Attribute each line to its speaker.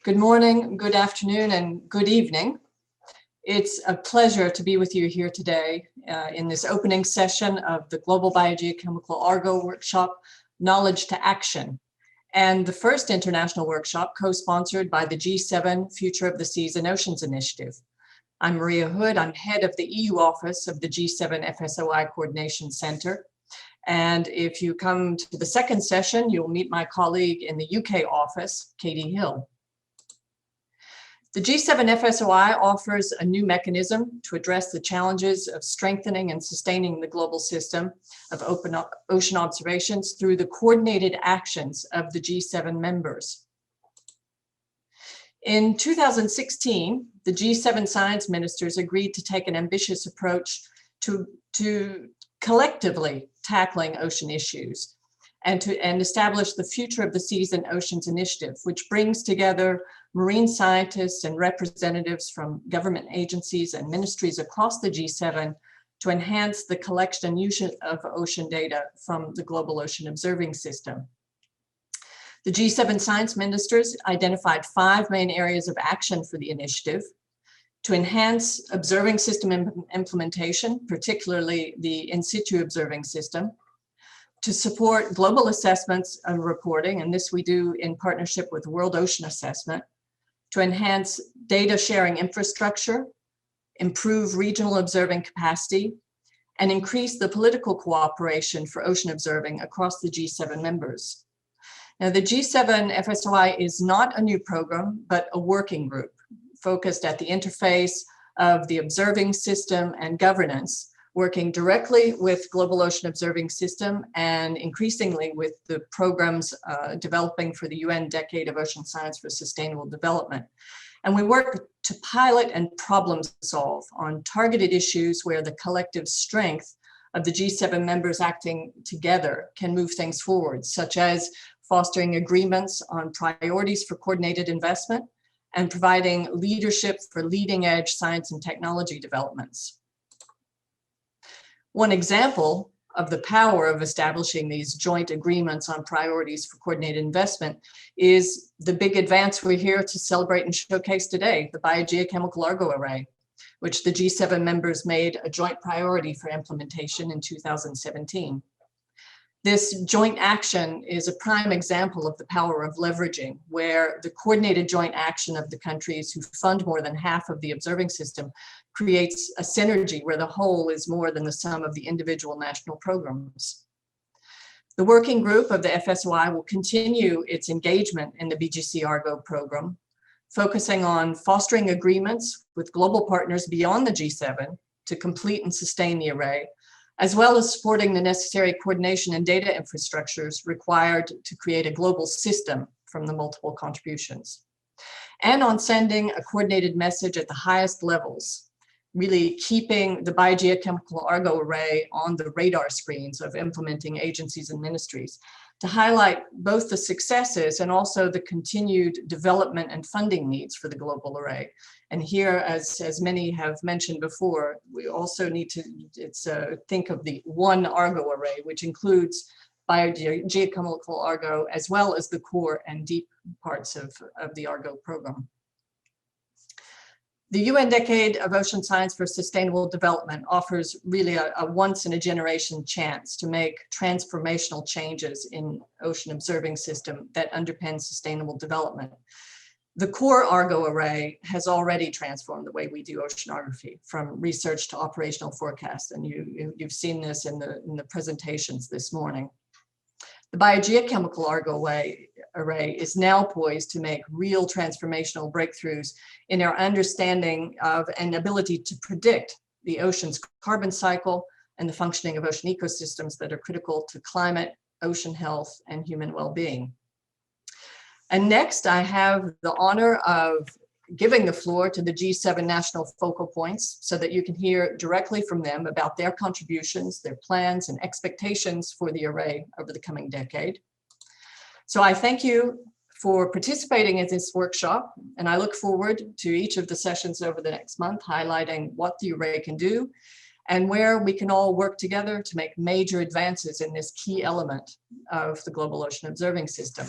Speaker 1: Good morning, good afternoon, and good evening. It's a pleasure to be with you here today in this opening session of the Global Biogeochemical Argo workshop, Knowledge to Action, and the first international workshop co-sponsored by the G7 Future of the Seas and Oceans Initiative. I'm Maria Hood. I'm head of the EU office of the G7 FSOI Coordination Center. And if you come to the second session, you'll meet my colleague in the UK office, Katie Hill. The G7 FSOI offers a new mechanism to address the challenges of strengthening and sustaining the global system of open ocean observations through the coordinated actions of the G7 members. In 2016, the G7 science ministers agreed to take an ambitious approach to collectively tackling ocean issues and establish the Future of the Seas and Oceans Initiative, which brings together marine scientists and representatives from government agencies and ministries across the G7 to enhance the collection and use of ocean data from the global ocean observing system. The G7 science ministers identified 5 main areas of action for the initiative: to enhance observing system implementation, particularly the in situ observing system; to support global assessments and reporting, and this we do in partnership with World Ocean Assessment; to enhance data sharing infrastructure, improve regional observing capacity, and increase the political cooperation for ocean observing across the G7 members. Now, the G7 FSOI is not a new program, but a working group focused at the interface of the observing system and governance, working directly with global ocean observing system and increasingly with the programs developing for the UN Decade of Ocean Science for Sustainable Development. And we work to pilot and problem solve on targeted issues where the collective strength of the G7 members acting together can move things forward, such as fostering agreements on priorities for coordinated investment and providing leadership for leading edge science and technology developments. One example of the power of establishing these joint agreements on priorities for coordinated investment is the big advance we're here to celebrate and showcase today, the Biogeochemical Argo Array, which the G7 members made a joint priority for implementation in 2017. This joint action is a prime example of the power of leveraging, where the coordinated joint action of the countries who fund more than half of the observing system creates a synergy where the whole is more than the sum of the individual national programs. The working group of the FSOI will continue its engagement in the BGC Argo program, focusing on fostering agreements with global partners beyond the G7 to complete and sustain the array, as well as supporting the necessary coordination and data infrastructures required to create a global system from the multiple contributions. And on sending a coordinated message at the highest levels, really keeping the Biogeochemical Argo Array on the radar screens of implementing agencies and ministries to highlight both the successes and also the continued development and funding needs for the global array. And here, as many have mentioned before, we also need to think of the one Argo array, which includes Biogeochemical Argo, as well as the core and deep parts of the Argo program. The UN Decade of Ocean Science for Sustainable Development offers really a once-in-a-generation chance to make transformational changes in ocean observing system that underpin sustainable development. The core Argo array has already transformed the way we do oceanography, from research to operational forecast, and you've seen this in the presentations this morning. The Biogeochemical Argo array is now poised to make real transformational breakthroughs in our understanding of and ability to predict the ocean's carbon cycle and the functioning of ocean ecosystems that are critical to climate, ocean health, and human well-being. And next, I have the honor of giving the floor to the G7 national focal points so that you can hear directly from them about their contributions, their plans, and expectations for the array over the coming decade. So I thank you for participating in this workshop, and I look forward to each of the sessions over the next month, highlighting what the array can do and where we can all work together to make major advances in this key element of the global ocean observing system.